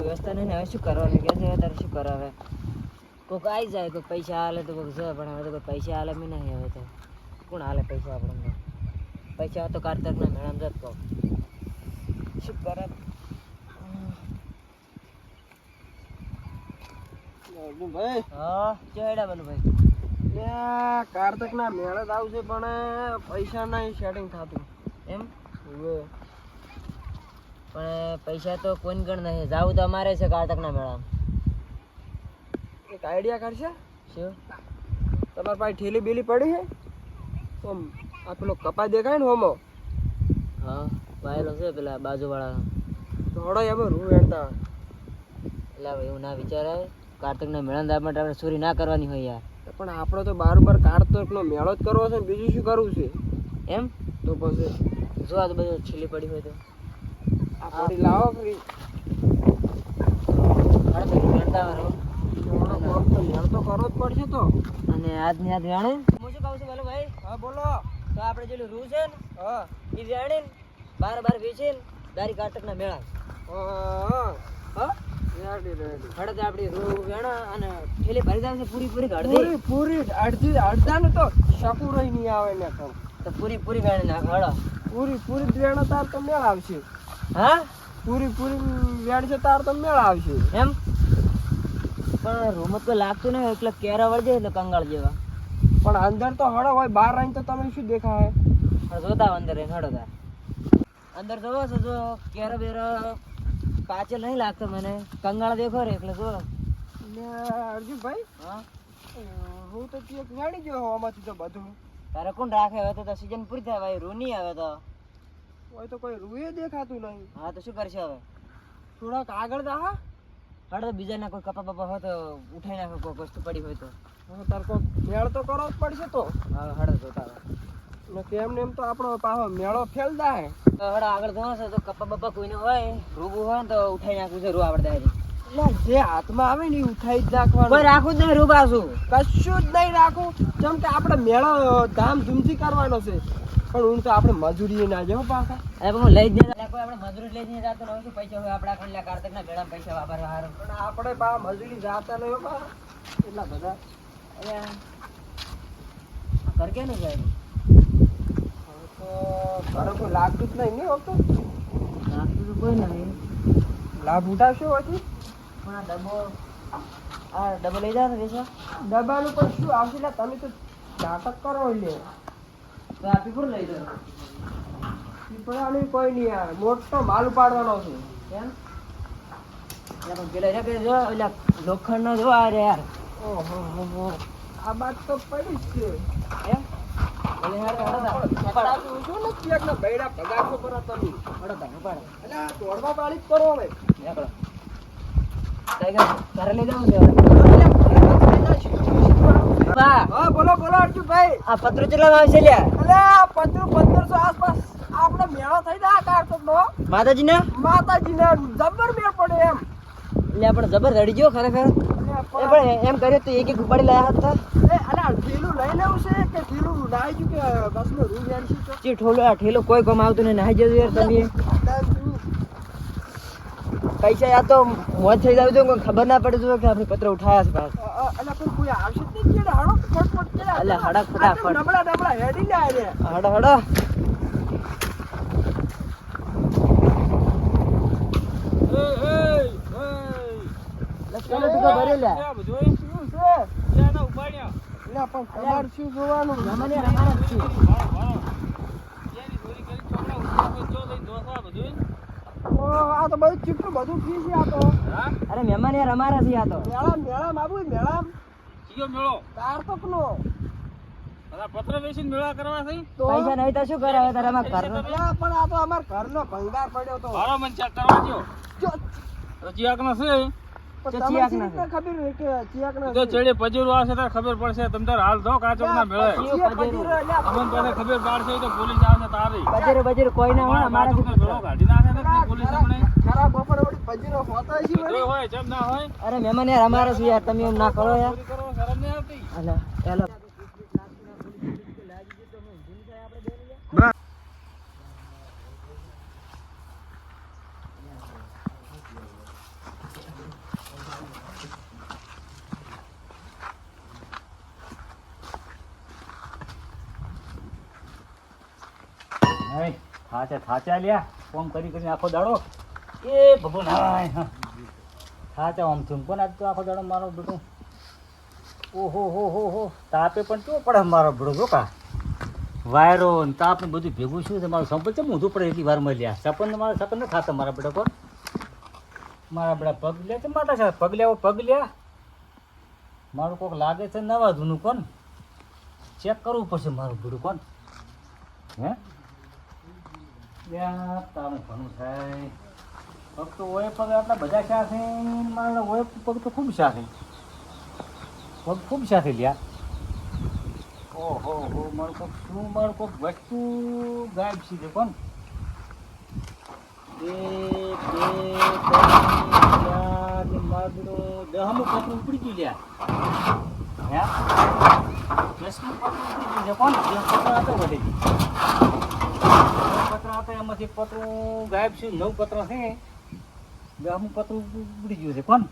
વ્યવસ્થા નહીં ને હવે શું કરવાનું કે છે તારે શું કરાવે કોઈક આવી જાય કોઈ પૈસા હાલે તો કોઈક જાય પણ હવે તો કોઈ પૈસા હાલે બી નહીં હવે તો કોણ હાલે પૈસા આપણને પૈસા તો કાર્તકના મેળામાં જત કહો શું કરે ભાઈ હા ચેડા બનુ ભાઈ કાર્તકના મેળા જ આવશે પણ પૈસા નહીં સેટિંગ થતું એમ હવે પણ પૈસા તો કોઈ ગણ નહીં જાવું તો અમારે છે કાર્તકના મેળામાં એક આઈડિયા કરશે શું તમારી પાસે ઠેલી બેલી પડી છે આમ આ પેલો કપા દેખાય ને હોમો હા પાયેલો છે પેલા બાજુવાળા થોડો એમ રૂ વેણતા એટલે હવે એવું ના વિચારાય કાર્તકના મેળા માટે આપણે ચોરી ના કરવાની હોય યાર પણ આપણો તો બારોબાર કાર્તકનો મેળો જ કરવો છે ને બીજું શું કરવું છે એમ તો પછી જો આ તો બધું છેલ્લી પડી હોય તો આ પડી લાવો ફરી મેળ તો કરવો જ પડશે તો અને આજની આજ વેણે હું શું કહું છું બોલો ભાઈ હા બોલો તો આપણે જેલું રૂ છે ને હા એ વેણી બાર વેચીને દારી કાર્તકના મેળા હા રેડી રેડી હળદ આપણી રૂ વેણા અને ઠેલી ભરી જાય છે પૂરી પૂરી પૂરી પૂરી અડધા ને તો શકું રહી નહીં આવે ને કામ તો પૂરી પૂરી વેણી નાખ હળો પૂરી પૂરી વેણ તાર તો મેળ આવશે હા પૂરી પૂરી વેણ છે તાર તો મેળ આવશે એમ પણ રૂમત કોઈ લાગતું નહીં એટલે કેરા વળજે એટલે કંગાળ જેવા પણ અંદર તો હળો હોય બહાર રહીને તો તમે શું દેખાય પણ જોતા અંદર રહીને હળો તાર અંદર જોવો છો જો કેરા બેરા પાછળ નહીં લાગતો મને કંગાળ દેખો રે એટલે જો અર્જુનભાઈ હા હું તો એક વેણી ગયો આમાંથી તો બધું તારે કોણ રાખે હવે તો સીઝન પૂરી થાય ભાઈ રૂ નહીં આવે તો હોય તો કોઈ રૂએ દેખાતું નહીં હા તો શું કરશે હવે થોડાક આગળ દા હળો બીજાના કોઈ કપા બપા હોય તો ઉઠાઈ નાખો કોઈ વસ્તુ પડી હોય તો હવે તાર કોઈ મેળ તો કરવો જ પડશે તો હા હળો જોતા હવે ને કેમ ને એમ તો આપણો પાછો મેળો ફેલ દાય તો હળો આગળ જોવો છો તો કપા બપા કોઈને હોય રૂબું હોય ને તો ઉઠાઈ નાખવું છે રૂ આવડતા હજી જે હાથમાં આવે ને એ ઉઠાઈ જ નાખવાનું કોઈ રાખવું જ નહીં રૂ પાછું કશું જ નહીં રાખું જેમ કે આપણે મેળો ધામધૂમથી કરવાનો છે પણ હું તો આપણે મજૂરી ના જાવ પાછા અરે હું લઈ જ નહીં કોઈ આપણે મજૂરી લઈ જઈને જાતો ને શું પૈસા હોય આપણા કંડલા કાર્તકના મેળામાં પૈસા વાપરવા હારું પણ આપણે પા મજૂરી જાતા નહીં હો પા એટલા બધા અરે કર કે નહીં જાય તો ઘરે કોઈ લાગતું જ નહીં નહીં હોતું નાખતું તો કોઈ નહીં લાભ ઉઠાવશો હોતી પણ આ ડબ્બો લઈ જાવ ને પૈસા ડબ્બાનું પણ શું આવશે લે તમે તો નાટક કરો લે તો આ પીપુર લઈ જાવ પીપળાની કોઈ નહીં યાર મોટો માલ ઉપાડવાનો છે કેમ એટલે પણ પેલા એને જો એટલે લોખંડનો જો આ રે યાર ઓહો હો આ બાત તો પડી જ છે એમ એટલે યાર પડાતું શું નથી એકલા બૈડા પગારસો કરો તમે ઉપાડો એટલે આ દોડવા વાળી જ કરો હવે નીકળો ટાઈગર ઘરે લઈ જાવ છે બા હા બોલો બોલો અર્જુનભાઈ આ પત્રો ચલાવવા આવશે લ્યા અલે આ 1500 આસપાસ આપણે મેળો થઈ જાય કાર્તકનો માતાજીને માતાજીને જબર મેળ પડે એમ એટલે આપણે જબર રડી ગયો ખરેખર એ પણ એમ કર્યું તો એક ઉપાડી લાયા હતા અલે ઠેલું લઈ લેવું છે કે ઠેલું નાઈ ગયું કે બસનો રૂ વેણસી તો ચી ઠેલો કોઈ કોમ આવતું નહીં નાહી જતું યાર તમે પૈસા યા તો મોજ થઈ જાવ તો કોઈ ખબર ના પડે તો કે આપણે પત્ર ઉઠાયા છે પાછા અલે પણ કોઈ આવશે જ નહીં કે હાડો ફટફટ કે અલે હડા ફટાફટ ડબડા હેડી લે આરે હડો હડો લખેલો ટીકો ભરી લે બધું શું છે લેના ઉપાડ્યા લે પણ તમાર શું જોવાનું મને રમાર જ છે આ તો બધું ચીપટું બધું ફી છે આ તો અરે મહેમાન યાર અમારા છે આ તો મેળામ આવું મેળામ કયો મેળો કાર્તકનો પત્ર વેચીને મેળા કરવા થઈ તો પૈસા નહીં તો શું કરે હવે તારે અમાર ઘરનો પણ આ તો અમાર ઘરનો ભંગાર પડ્યો તો મારો મન ચેક કરવા દો જો રજિયાક નો છે પણ તો તમને ચિયાક શી ના રીતના ખબર હોય કે ચિયાક ના તો ચેડે પજેરું આવશે ત્યારે ખબર પડશે તમ તાર હાલ ધો કાચો ના મેળે અમન પાસે ખબર પાડશે તો પોલીસ આવશે તારી બજેરો કોઈ ના હોય અમારા મેળો કાઢી નાખે ને પોલીસ હમણે ખરાબ બપોર વળી પજીનો હોતા છે જો હોય જેમ ના હોય અરે મહેમાન યાર અમારા છે યાર તમે એમ ના કરો યાર ચોરી કરો શરમ નહીં આવતી અલે ચાલો થાચા લ્યા ફોન કરી કરીને આખો દાડો એ ભગવાન હાય થાચા આમ થયું કોણ આજ તો આખો દાડો મારો બેટું ઓહો હો તાપે પણ કેવો પડે મારો બેટો જો કા વાયરો ને તાપ ને બધું ભેગું શું છે મારું સંપલ છે ઊંધું પડે એટલી વારમાં લ્યા સપન મારા સપન ન ખાતા મારા બેટા કોણ મારા બેટા પગ લે છે માતા છે પગ લ્યા મારું કોક લાગે છે નવા જૂનું કોણ ચેક કરવું પડશે મારું બેટું કોણ હે લ્યા તારું ઘણું થાય પગ તો ઓય પગ આટલા બધા શા છે મારા ઓય પગ તો ખૂબ શા છે પગ ખૂબ શા છે લ્યા ઓહો મારું કોક શું મારું કોક વસ્તુ ગાયબ છે કોણ એક બે ત્રણ ચાર મારું દહમું પતરું ઉપડી ગયું લ્યા હે 10મું પતરું ઉપડી ગયું છે કોણ 10 પતરા હતા વધી પતરા હતા એમાંથી પતરું ગાયબ છે 9 પતરા છે 10મું પતરું ઉપડી ગયું છે કોણ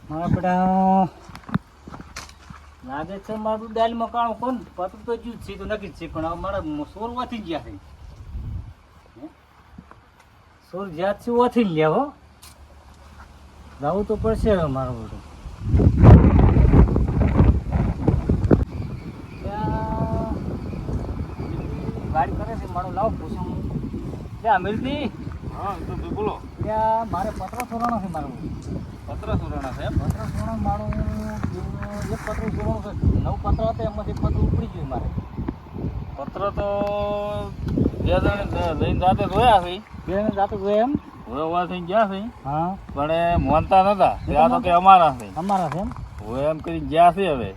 મારા બધા લાગે છે મારું દાલ મકાણું કોણ પતરું તો જ્યું જ છે તો નક્કી જ છે પણ મારા સોર વાથી ગયા છે સોર જ્યાં છે ઓથી લેવો જવું તો પડશે હવે મારું બધું ગાડી કરે છે મારો લાવ પૂછું ત્યાં મિલતી હા તો ભાઈ બોલો ત્યાં મારે પત્ર સોરાણો છે મારું પત્ર સુરાણા છે એમ પત્ર સોરાણ મારું એક પત્ર સોરાણું છે 9 પત્ર હતા એમાંથી પત્ર ઉપડી ગયું મારે પત્ર તો બે જણ લઈને જાતે જોયા છે બેને જાતે જોઈએ એમ હવે થઈ ગયા છે હા પણ એ મોનતા નતા ત્યાં તો કે અમારા છે અમારા છે એમ હવે એમ કરીને ગયા છે હવે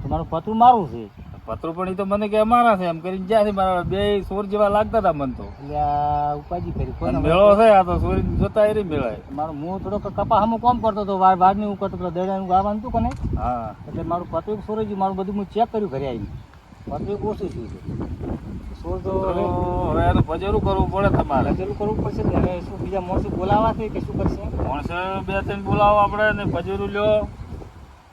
તમારું પતરું મારું છે પત્રો પણ ઈ તો મને કે અમારા છે એમ કરીને ગયા છે મારા બે સોર જેવા લાગતા હતા મને તો એટલે આ ઉપાજી કરી અને કોઈને મેળો છે આ તો સોરી જોતા એ મેળાય મારું હું થોડોક કપા હમું કોમ કરતો હતો વાડની હું કરતો હતો દડાનું ગાવાનું હતું કને હા એટલે મારું પતરું સોર જ મારું બધું હું ચેક કર્યું ઘરે આવીને પતરું ઓછું થયું છે સોર તો તો હવે એનું પજેરું કરવું પડે તમારે પેલું કરવું પડશે ને હવે શું બીજા માણસો બોલાવા છે કે શું કરશે માણસે બે ત્રણ બોલાવો આપણે ને પજેરું લ્યો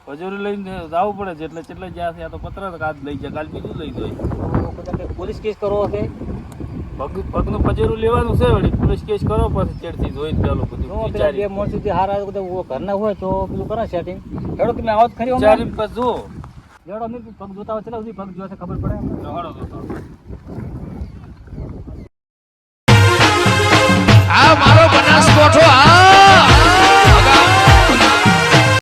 પજેરું લઈને જવું પડે જેટલે જ્યાં છે આ તો પત્ર કાચ લઈ જાય કાલ બીજું લઈ જાય તો કદાચ કંઈક પોલીસ કેસ કરવો હશે પગનું પજેરું લેવાનું છે વળી પોલીસ કેસ કરો પછી ચેડથી જોઈને પેલું બધું જો પેલા વિચારી બે માણસો જે હારા બધા ઘરના હોય તો પેલું કરે સેટિંગ હેડો તમે આવો જ ખરી હમણાં? વિચારીને પછી જો હેડો અમે પગ જોતા હોય ચલો પગ જોવા ખબર પડે હળો તો